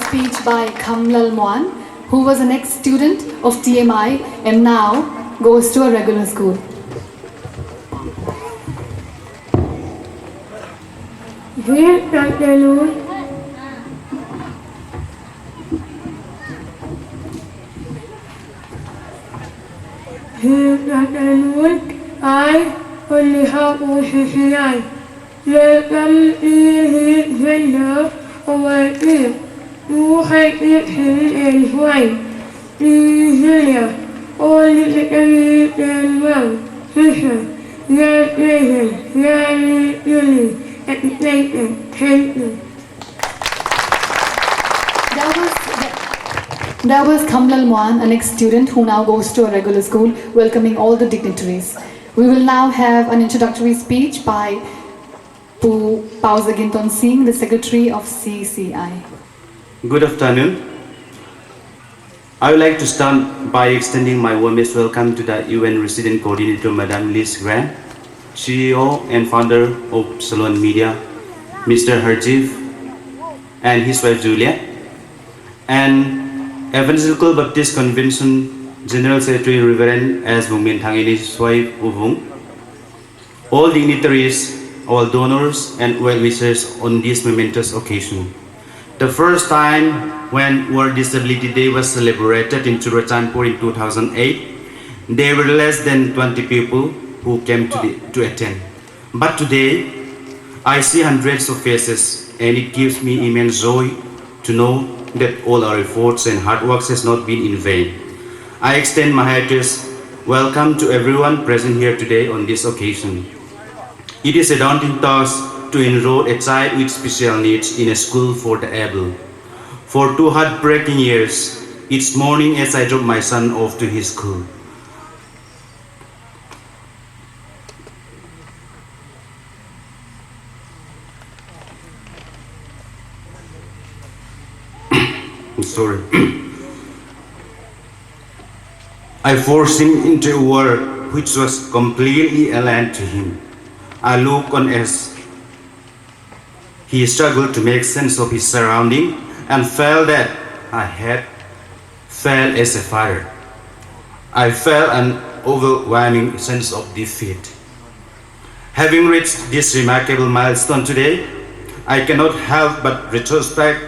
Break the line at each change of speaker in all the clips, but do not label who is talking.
speech by Malsawm, who was an ex-student of TMI and now goes to a regular school.
Good afternoon. Good afternoon. I only have OCCI. Welcome to his window over here. You have it in white. Here, all literally and well. Listen, really. Thank you.
That was Malsawm, an ex-student who now goes to a regular school, welcoming all the dignitaries. We will now have an introductory speech by Pu Pauzaginton Singh, the Secretary of CCI.
Good afternoon. I would like to start by extending my warmest welcome to the UN Resident Coordinator, Madame Liz Grant, CEO and founder of Salon Media, Mr. Harjiv, and his wife Julia, and Evangelical Baptist Convention General Secretary Reverend S. Bungmin Thangini's wife Uvung, all dignitaries, all donors, and well-wishers on this momentous occasion. The first time when World Disability Day was celebrated in Churachandpur in 2008, there were less than 20 people who came to attend. But today, I see hundreds of faces, and it gives me immense joy to know that all our efforts and hard work has not been in vain. I extend my heartiest welcome to everyone present here today on this occasion. It is a daunting task to enroll a child with special needs in a school for the able. For 2 heartbreaking years, each morning as I drop my son off to his school, I forced him into a world which was completely alien to him. I looked on as he struggled to make sense of his surroundings and felt that I had failed as a father. I felt an overwhelming sense of defeat. Having reached this remarkable milestone today, I cannot help but retrospect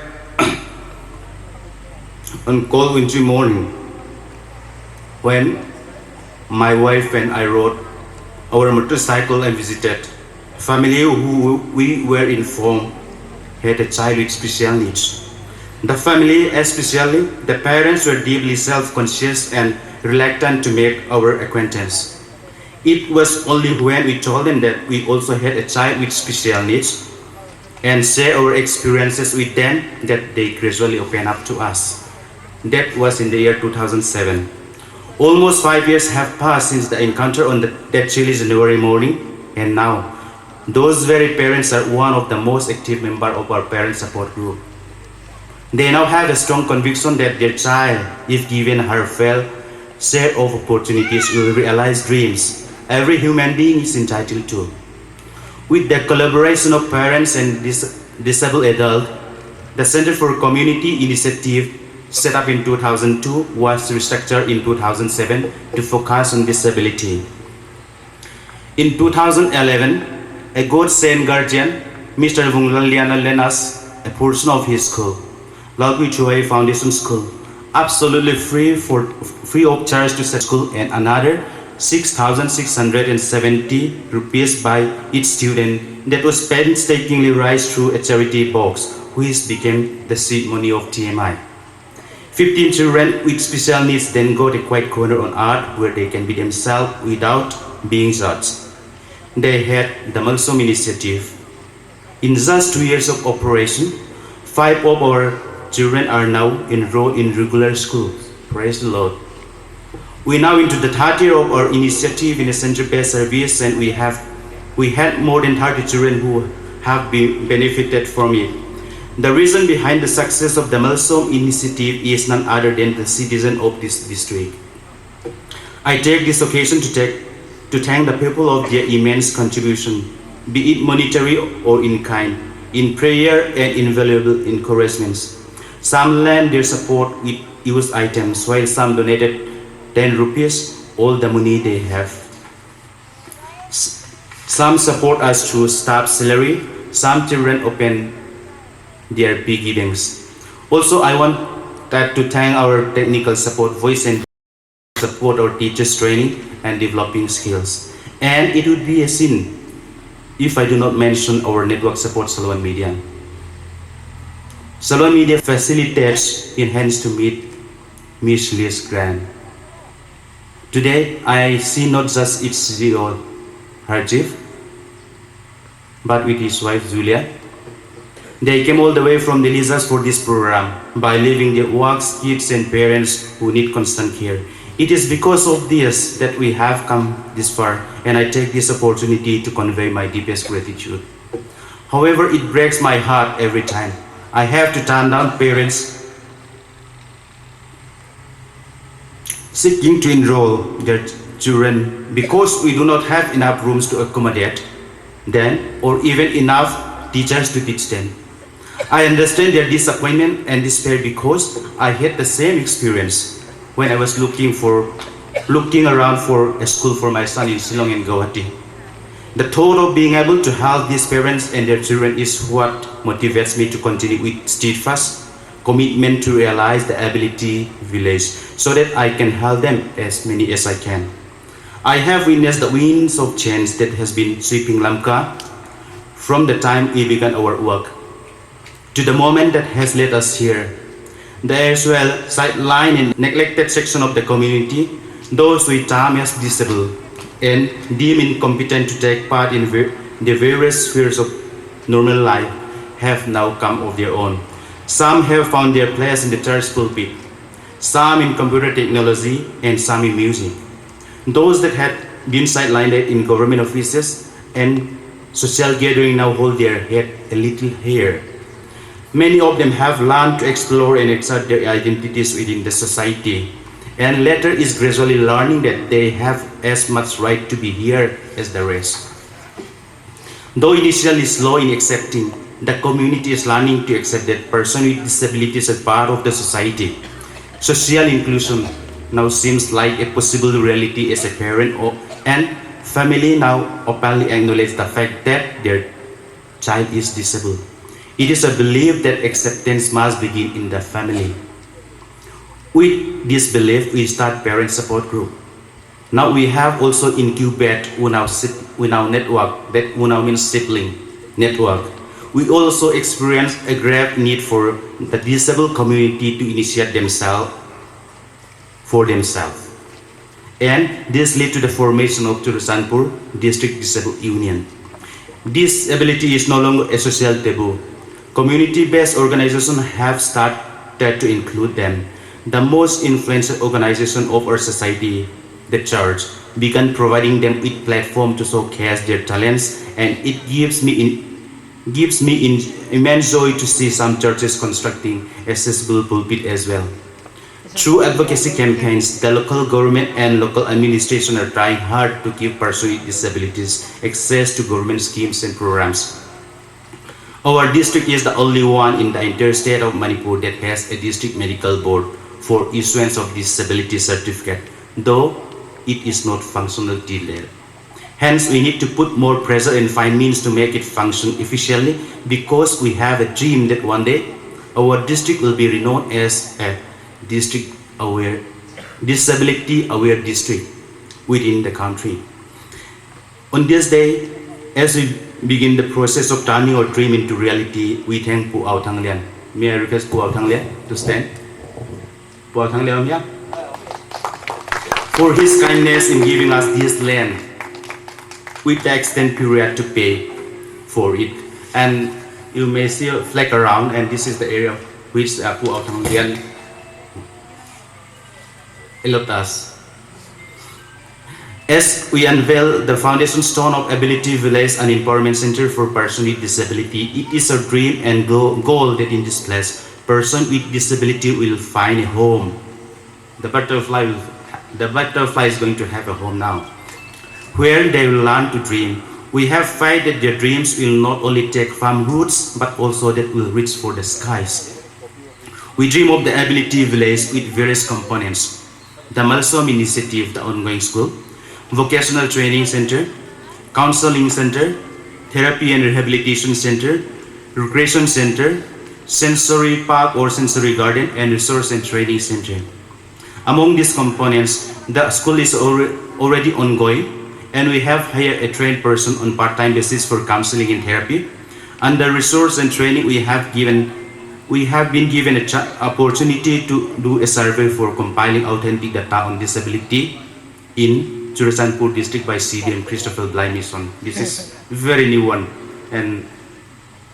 on cold wintry morning when my wife and I rode our motorcycle and visited a family who we were informed had a child with special needs. The family, especially the parents, were deeply self-conscious and reluctant to make our acquaintance. It was only when we told them that we also had a child with special needs and share our experiences with them that they gradually opened up to us. That was in the year 2007. Almost 5 years have passed since the encounter on that chilly January morning, and now those very parents are one of the most active members of our parent support group. They now have a strong conviction that their child, if given her fair share of opportunities, will realize dreams every human being is entitled to. With the collaboration of parents and disabled adults, the Center for Community Initiative set up in 2002 was restructured in 2007 to focus on disability. In 2011, a God-sent guardian, Mr. Vunglaliana, lent us a portion of his school, Lalgui Choi Foundation School, absolutely free of charge to such school, and another 6,670 rupees by each student that was painstakingly raised through a charity box, which became the seed money of TMI. 15 children with special needs then got a quiet corner on earth where they can be themselves without being judged. They had the Malsawm initiative. In just 2 years of operation, 5 of our children are now enrolled in regular schools. Praise the Lord. We now into the 3rd year of our initiative in a center-based service, and we had more than 30 children who have been benefited from it. The reason behind the success of the Malsawm initiative is none other than the citizens of this district. I take this occasion to thank the people of their immense contribution, be it monetary or in kind, in prayer and invaluable encouragements. Some lend their support with used items, while some donated 10 rupees, all the money they have. Some support us through staff salary. Some children open their piggy banks. Also, I want to thank our technical support voice and support our teachers training and developing skills. And it would be a sin if I do not mention our network support Salwan Media. Salwan Media facilitates enhanced to meet Miss Lee's grant. Today, I see not just its CEO, Harjiv, but with his wife Julia. They came all the way from the Delizas for this program by leaving their works, kids and parents who need constant care. It is because of this that we have come this far, and I take this opportunity to convey my deepest gratitude. However, it breaks my heart every time I have to turn down parents seeking to enroll their children because we do not have enough rooms to accommodate them or even enough teachers to teach them. I understand their disappointment and despair because I had the same experience when I was looking around for a school for my son in Shillong and Guwahati. The thought of being able to help these parents and their children is what motivates me to continue with steadfast commitment to realize the ability village so that I can help them as many as I can. I have witnessed the winds of change that has been sweeping Lamka from the time we began our work to the moment that has led us here. The as well sidelined and neglected section of the community, those we term as disabled and deemed incompetent to take part in the various spheres of normal life, have now come of their own. Some have found their place in the church pulpit, some in computer technology, and some in music. Those that had been sidelined in government offices and social gathering now hold their head a little higher. Many of them have learned to explore and exert their identities within the society, and later is gradually learning that they have as much right to be here as the rest. Though initially slow in accepting, the community is learning to accept that person with disabilities as part of the society. Social inclusion now seems like a possible reality as a parent and family now openly acknowledge the fact that their child is disabled. It is a belief that acceptance must begin in the family. With this belief, we start parent support group. Now we have also incubate Unau network, that Unau means sibling network. We also experience a great need for the disabled community to initiate themselves for themselves. And this led to the formation of Churasanpur District Disabled Union. Disability is no longer a social taboo. Community-based organizations have started to include them. The most influential organization of our society, the church, began providing them with platform to showcase their talents, and it gives me immense joy to see some churches constructing accessible pulpit as well. Through advocacy campaigns, the local government and local administration are trying hard to give persons with disabilities access to government schemes and programs. Our district is the only one in the entire state of Manipur that has a district medical board for issuance of disability certificate, though it is not functional till yet. Hence, we need to put more pressure and find means to make it function efficiently, because we have a dream that one day our district will be renowned as a disability aware district within the country. On this day, as we begin the process of turning our dream into reality, we thank Pu Aw Thang Lian. May I request Pu Aw Thang Lian to stand? Pu Aw Thang Lian, yeah? For his kindness in giving us this land with the extended period to pay for it. And you may see a flag around, and this is the area which Pu Aw Thang Lian allowed us. As we unveil the foundation stone of Ability Village and Empowerment Center for Persons with Disability, it is a dream and goal that in this place, person with disability will find a home. The butterfly is going to have a home now, where they will learn to dream. We have faith that their dreams will not only take firm roots, but also that will reach for the skies. We dream of the ability village with various components. The Malsawm initiative, the ongoing school, vocational training center, counseling center, therapy and rehabilitation center, recreation center, sensory park or sensory garden, and resource and training center. Among these components, the school is already ongoing, and we have hired a trained person on part-time basis for counseling and therapy. Under resource and training, we have been given an opportunity to do a survey for compiling authentic data on disability in Churachandpur district by CDM Christopher Bly Mission. This is very new one, and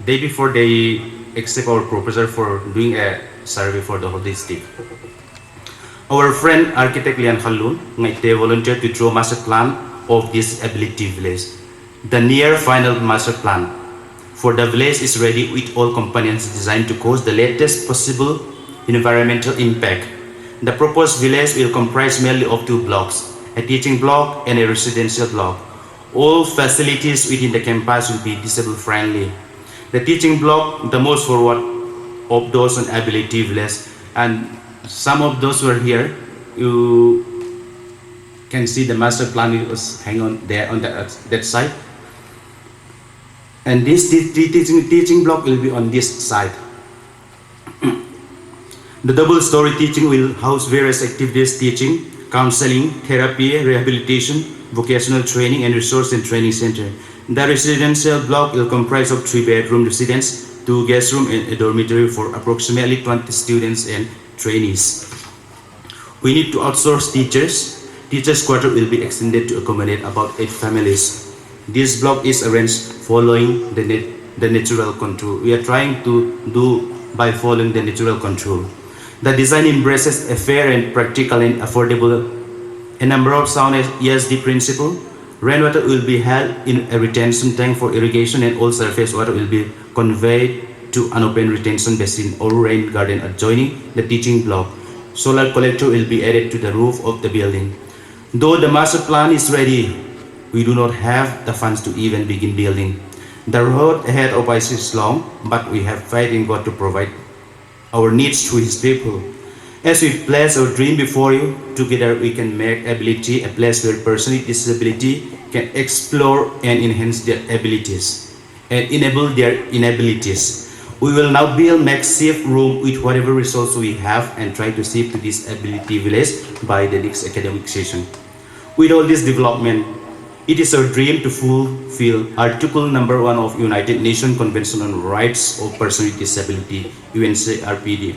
day before they accept our proposal for doing a survey for the whole district. Our friend architect Lian Khalun they volunteered to draw master plan of this ability village. The near final master plan for the village is ready with all components designed to cause the latest possible environmental impact. The proposed village will comprise mainly of 2 blocks, a teaching block and a residential block. All facilities within the campus will be disabled friendly. The teaching block, the most forward of those on ability village, and some of those who are here, you can see the master plan was hang on there on that side. And this teaching block will be on this side. The double-story teaching will house various activities, teaching, counseling, therapy, rehabilitation, vocational training, and resource and training center. The residential block will comprise of 3-bedroom residence, 2 guest rooms, and a dormitory for approximately 20 students and trainees. We need to outsource teachers. Teachers' quarter will be extended to accommodate about 8 families. This block is arranged following the natural control. We are trying to do by following the natural control. The design embraces a fair and practical and affordable a number of sound ESD principle. Rainwater will be held in a retention tank for irrigation, and all surface water will be conveyed to an open retention basin or rain garden adjoining the teaching block. Solar collector will be added to the roof of the building. Though the master plan is ready, we do not have the funds to even begin building. The road ahead of us is long, but we have faith in God to provide our needs to His people. As we place our dream before you, together we can make ability a place where persons with disability can explore and enhance their abilities and enable their inabilities. We will now build makeshift room with whatever resource we have and try to shift to this ability village by the next academic session. With all this development, it is our dream to fulfill Article number 1 of United Nations Convention on Rights of Persons with Disability, UNCRPD.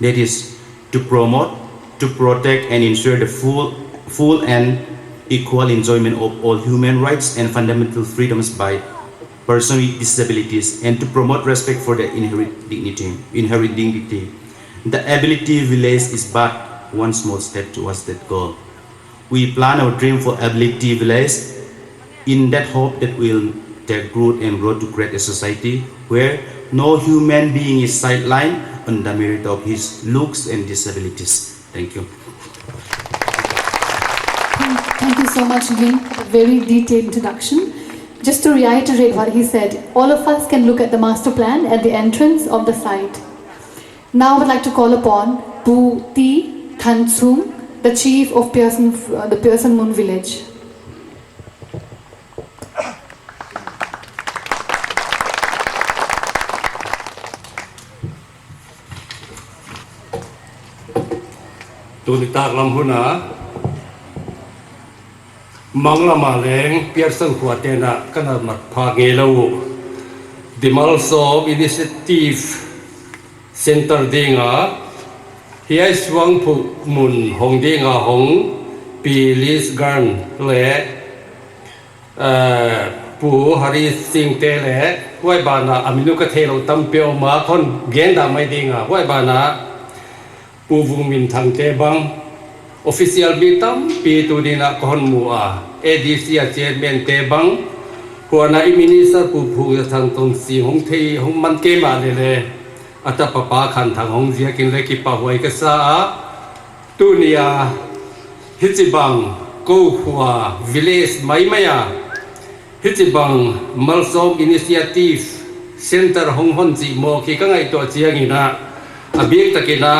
That is, to promote, to protect, and ensure the full and equal enjoyment of all human rights and fundamental freedoms by persons with disabilities, and to promote respect for their inherent dignity. The ability village is but one small step towards that goal. We plan our dream for ability village in that hope that we'll take root and grow to create a society where no human being is sidelined on the merit of his looks and disabilities. Thank you.
Thank you so much, Lee. Very detailed introduction. Just to reiterate what he said, all of us can look at the master plan at the entrance of the site. Now I would like to call upon Bu Ti Than Tsum, the chief of the Pearson Moon village.
Tunitak lam huna mangla maleng Pearson Huatena kana matpagelo the Malsawm initiative center dinga hiai swang phu mun hong dinga hong pilis gan le pu hari sing te le wai bana aminu ka thelo tampeo ma khon genda mai dinga wai bana pu vung min thang te bang official bitam pi tu dina kon mua ADC chairman te bang huana minister pu phu thang tong si hong thei hong man ke ma le ata papa khan thang hong zia kin le ki pa hoi ka sa tunia hitibang ko hua village mai maya hitibang Malsawm initiative center hong hon ji mo ki ka ngai to chiang ina abik takina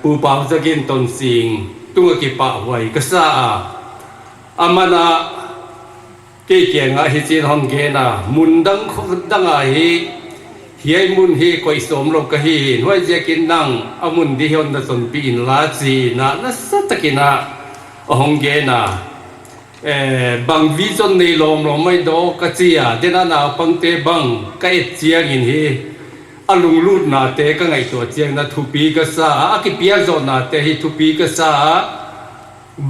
pu pau zagin ton sing tunga ki pa wai kasa amana ke nga hi chin hom ge na mundang khudanga hi hiai mun hi koi som lo ka hi hoi je kin nang amun di hon na son pi in la chi na sa takina hong ge na bang vision nei lom lo mai do ka chia dena na pangte bang ka et chiang in hi alung lut na te ka ngai to chiang na thupi ka sa ki piar zo na te hi thupi ka sa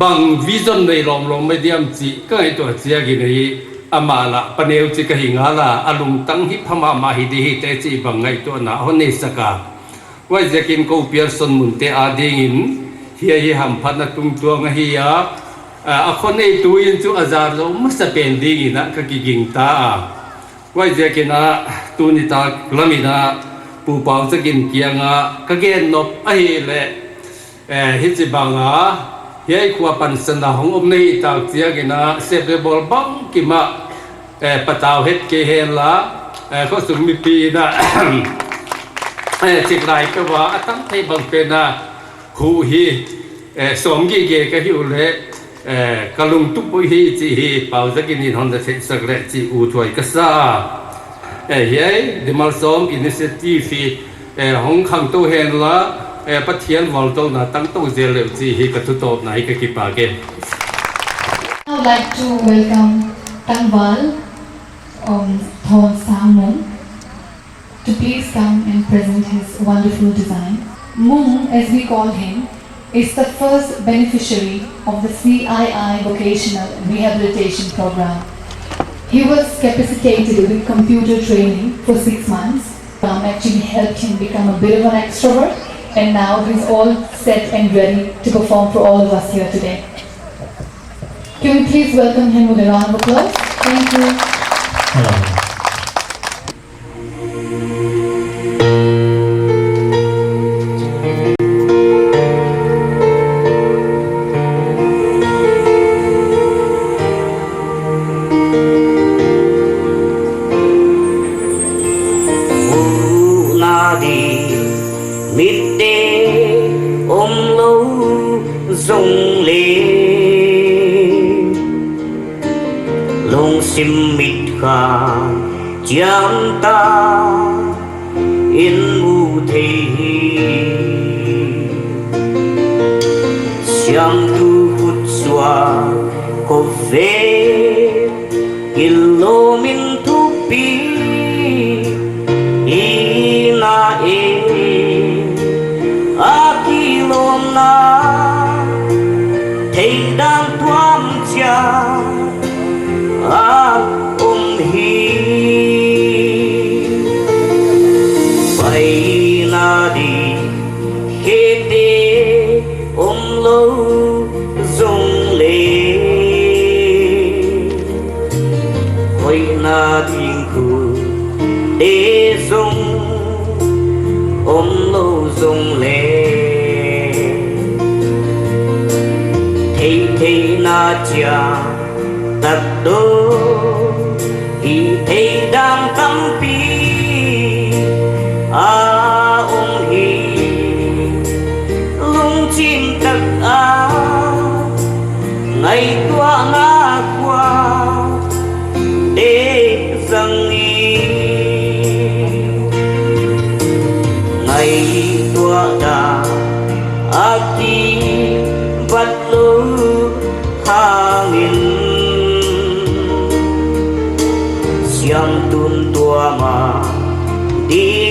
bang vision nei lom lo mai diam chi ka ngai to chiang in hi amala paneu chi ka hingala alung tang hi phama ma hi di hi te chi bang ngai to na hon nei saka wai jekin ko piar son mun te a ding in hi ham phat na tung tuang hi ya a khon nei tu in chu azar lo ma sa pen ding ina ka ki ging ta wai jekina tu ni ta lamina pu pau jekin kianga ka gen nop a hi le hi chi banga hi khwa pan san na hong om nei ta chia gina se bol bang ki ma pataw het ke hen la ko sum mi pi na chik lai ka wa atam thai bang pe na hu hi som gi ge ka hi le kalung tu pui hi chi hi pau zakin in hon da se sakre chi u thoi ka sa hi the Malsawm initiative hong khang to hen la pathian wal to na tang to zel le chi hi ka tu to na hi ka ki pa ge
I would like to welcome Tangwal Thon Samung to please come and present his wonderful design. Mung, as we call him, is the first beneficiary of the CII Vocational Rehabilitation Program. He was capacitated with computer training for 6 months. Actually helped him become a bit of an extrovert, and now he's all set and ready to perform for all of us here today. Can we please welcome him with a round of applause? Thank you.
Hello.
Rung lên lông sim mịt khả chạm ta in mu thị xiang tu hút xóa có về ilo min thu pi ina e aki lom na thấy đang thoáng cha hi bay na đi khê tê lâu rung lê hồi na thiên khu đê rung lâu rung lê thấy na cha thật đô thì thấy đang cắm pi hi lung chim thật ngày qua ngã qua để dâng ngày qua đà aki vắt lối hangin siang tun tua ma di